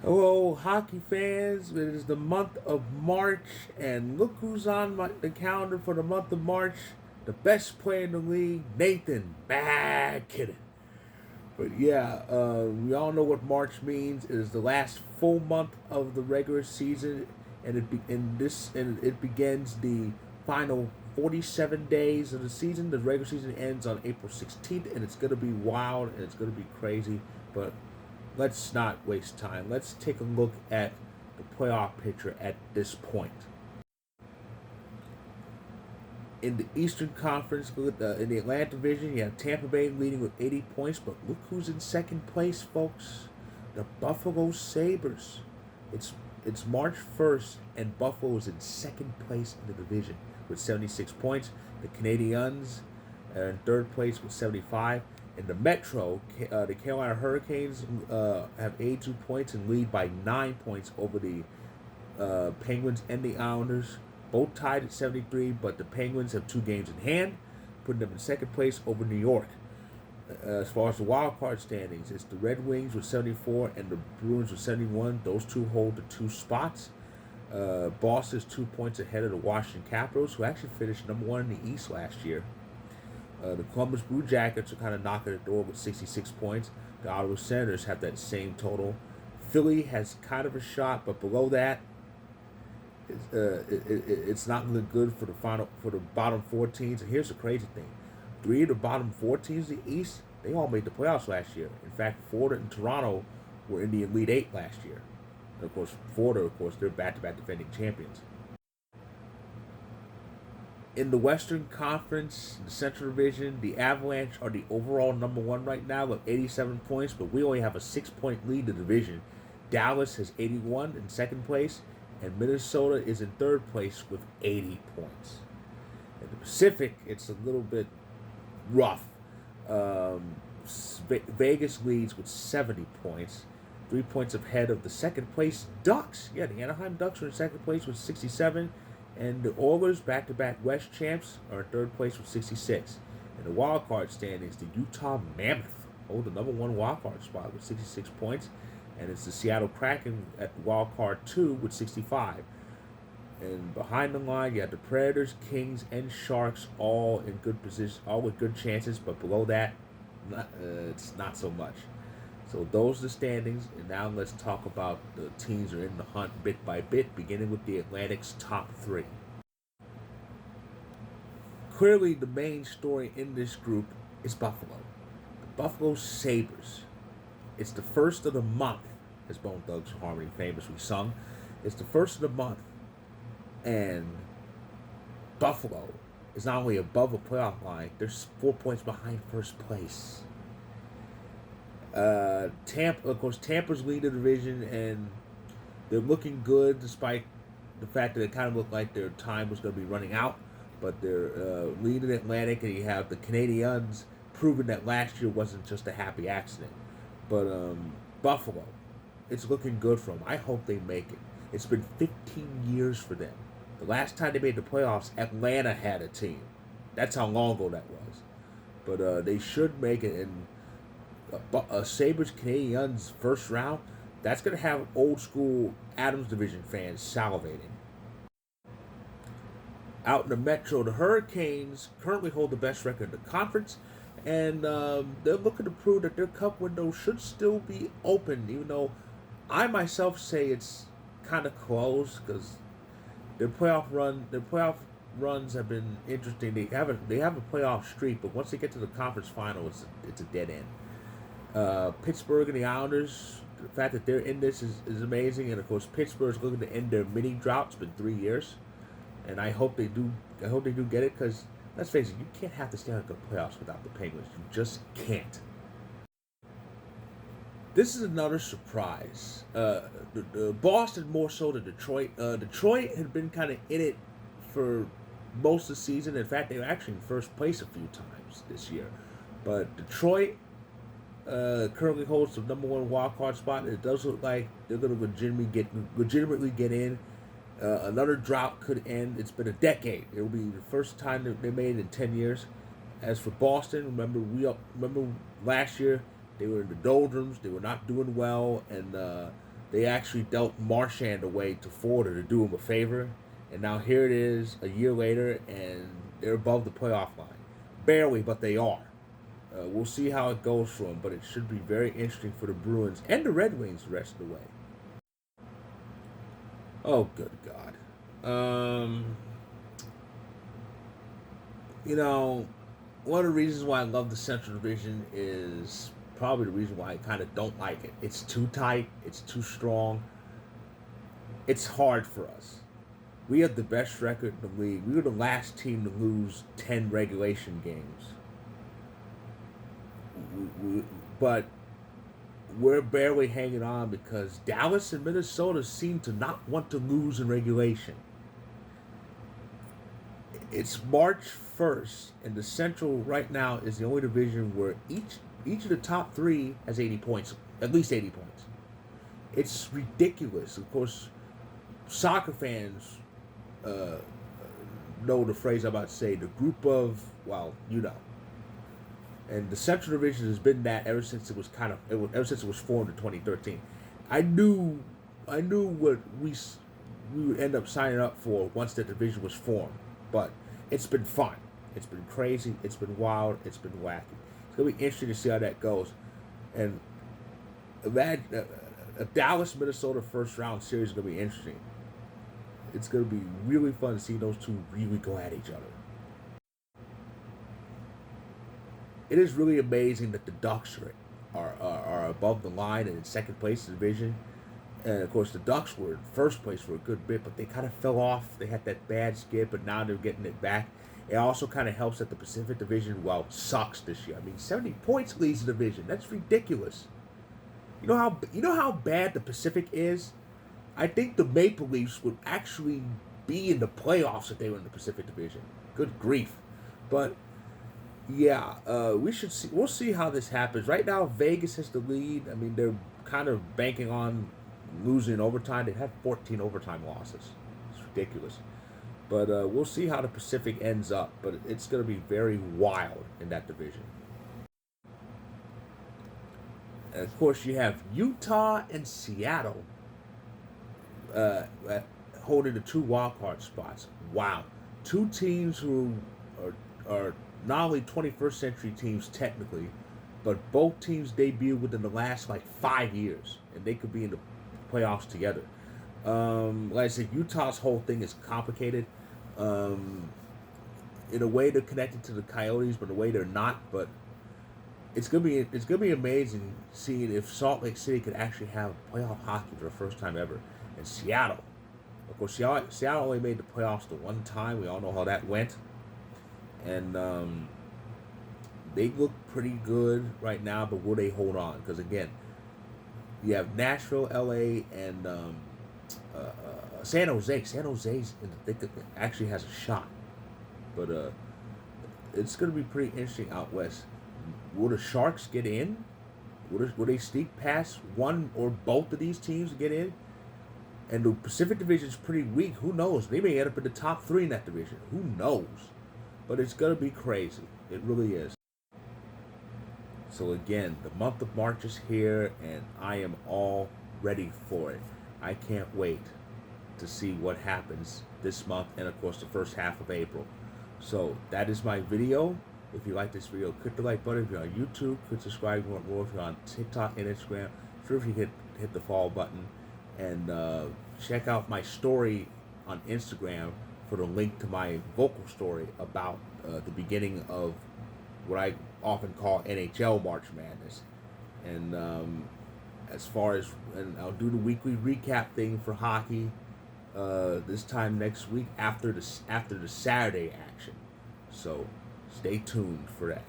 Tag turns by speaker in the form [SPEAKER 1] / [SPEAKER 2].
[SPEAKER 1] Hello, hockey fans. It is the month of March, and look who's on the calendar for the month of March. The best player in the league, Nathan. Bah, kidding. But yeah, we all know what March means. It is the last full month of the regular season, and it begins the final 47 days of the season. The regular season ends on April 16th, and it's gonna be wild and it's gonna be crazy. But let's not waste time. Let's take a look at the playoff picture at this point. In the Eastern Conference, in the Atlantic Division, you have Tampa Bay leading with 80 points, but look who's in second place, folks. The Buffalo Sabres. It's March 1st, and Buffalo is in second place in the division with 76 points. The Canadiens are in third place with 75. In the Metro, the Carolina Hurricanes have 82 points and lead by 9 points over the Penguins and the Islanders, both tied at 73, but the Penguins have 2 games in hand, putting them in second place over New York. As far as the wild card standings, it's the Red Wings with 74 and the Bruins with 71. Those two hold the 2 spots. Boston's 2 points ahead of the Washington Capitals, who actually finished number 1 in the East last year. The Columbus Blue Jackets are kind of knocking at the door with 66 points. The Ottawa Senators have that same total. Philly has kind of a shot, but below that, it's not looking good for the bottom 4 teams. And here's the crazy thing: 3 of the bottom 4 teams in the East, they all made the playoffs last year. In fact, Florida and Toronto were in the Elite Eight last year. And of course, Florida, they're back-to-back defending champions. In the Western Conference, the Central Division, the Avalanche are the overall number 1 right now with 87 points, but we only have a 6-point lead in the division. Dallas has 81 in second place, and Minnesota is in third place with 80 points. In the Pacific, it's a little bit rough. Vegas leads with 70 points, 3 points ahead of the second place Ducks. Yeah, the Anaheim Ducks are in second place with 67, and the Oilers, back-to-back West champs, are in third place with 66. In the wild card standings, the Utah Mammoth hold the number 1 wild card spot with 66 points, and it's the Seattle Kraken at wild card 2 with 65. And behind the line, you have the Predators, Kings, and Sharks all in good position, all with good chances. But below that, it's not so much. So those are the standings. And now let's talk about the teams that are in the hunt bit by bit, beginning with the Atlantic's top 3. Clearly, the main story in this group is Buffalo. The Buffalo Sabres. It's the first of the month, as Bone Thugs Harmony famously sung. It's the first of the month, and Buffalo is not only above a playoff line, they're 4 points behind first place. Tampa, of course, Tampa's lead the division, and they're looking good despite the fact that it kind of looked like their time was going to be running out. But they're leading the Atlantic, and you have the Canadiens proving that last year wasn't just a happy accident. But Buffalo, it's looking good for them. I hope they make it. It's been 15 years for them. The last time they made the playoffs, Atlanta had a team. That's how long ago that was. But they should make it. And a Sabres Canadiens first round, that's going to have old school Adams Division fans salivating. Out in the Metro, the Hurricanes currently hold the best record in the conference, and they're looking to prove that their cup window should still be open, even though I myself say it's kind of close because their playoff runs have been interesting. They have a playoff streak, but once they get to the conference final, it's a dead end. Pittsburgh and the Islanders, the fact that they're in this is amazing, and of course Pittsburgh's looking to end their mini drought. It's been 3 years, and I hope they do. I hope they do get it because let's face it, you can't have the Stanley Cup playoffs without the Penguins. You just can't. This is another surprise. The Boston more so than Detroit. Detroit had been kind of in it for most of the season. In fact, they were actually in first place a few times this year. But Detroit currently holds the number 1 wild card spot. It does look like they're going to legitimately get in. Another drought could end. It's been a decade. It will be the first time that they made it in 10 years. As for Boston, remember last year they were in the doldrums. They were not doing well, and they actually dealt Marchand away to Florida to do him a favor, and now here it is a year later, and they're above the playoff line, barely, but they are. We'll see how it goes for them, but it should be very interesting for the Bruins and the Red Wings the rest of the way. Oh, good God. You know, one of the reasons why I love the Central Division is probably the reason why I kind of don't like it. It's too tight. It's too strong. It's hard for us. We have the best record in the league. We were the last team to lose 10 regulation games. But we're barely hanging on because Dallas and Minnesota seem to not want to lose in regulation. It's March 1st, and the Central right now is the only division where each of the top three has 80 points, at least 80 points. It's ridiculous. Of course, soccer fans know the phrase I'm about to say, the group of, well, you know. And the Central Division has been that ever since it was formed in 2013. I knew what we would end up signing up for once that division was formed. But it's been fun. It's been crazy. It's been wild. It's been wacky. It's gonna be interesting to see how that goes. And a Dallas Minnesota first round series is gonna be interesting. It's gonna be really fun to see those two really go at each other. It is really amazing that the Ducks are above the line and in second place in the division. And of course, the Ducks were in first place for a good bit, but they kind of fell off. They had that bad skid, but now they're getting it back. It also kind of helps that the Pacific Division, well, sucks this year. I mean, 70 points leads the division. That's ridiculous. You know how bad the Pacific is? I think the Maple Leafs would actually be in the playoffs if they were in the Pacific Division. Good grief. But yeah, we'll see how this happens. Right now, Vegas has the lead. I mean, they're kind of banking on losing in overtime. They've had 14 overtime losses. It's ridiculous. But we'll see how the Pacific ends up. But it's going to be very wild in that division. And of course, you have Utah and Seattle holding the two wildcard spots. Wow. Two teams who are not only 21st century teams technically, but both teams debuted within the last 5 years, and they could be in the playoffs together. Like I said, Utah's whole thing is complicated. In a way, they're connected to the Coyotes, but in a way they're not. But it's gonna be amazing seeing if Salt Lake City could actually have playoff hockey for the first time ever. And Seattle, of course, Seattle only made the playoffs the one time. We all know how that went. And they look pretty good right now, but will they hold on? Because again, you have Nashville, LA, and San Jose. San Jose's actually has a shot, but it's going to be pretty interesting out west. Will the Sharks get in? Will they sneak past one or both of these teams to get in? And the Pacific Division is pretty weak. Who knows? They may end up in the top three in that division. Who knows? But it's going to be crazy. It really is. So again, the month of March is here, and I am all ready for it. I can't wait to see what happens this month and, of course, the first half of April. So that is my video. If you like this video, click the like button. If you're on YouTube, click subscribe if you want more. If you're on TikTok and Instagram, sure if you hit the follow button. And check out my story on Instagram for the link to my vocal story about the beginning of what I often call NHL March Madness. And as far as, and I'll do the weekly recap thing for hockey this time next week after the Saturday action. So stay tuned for that.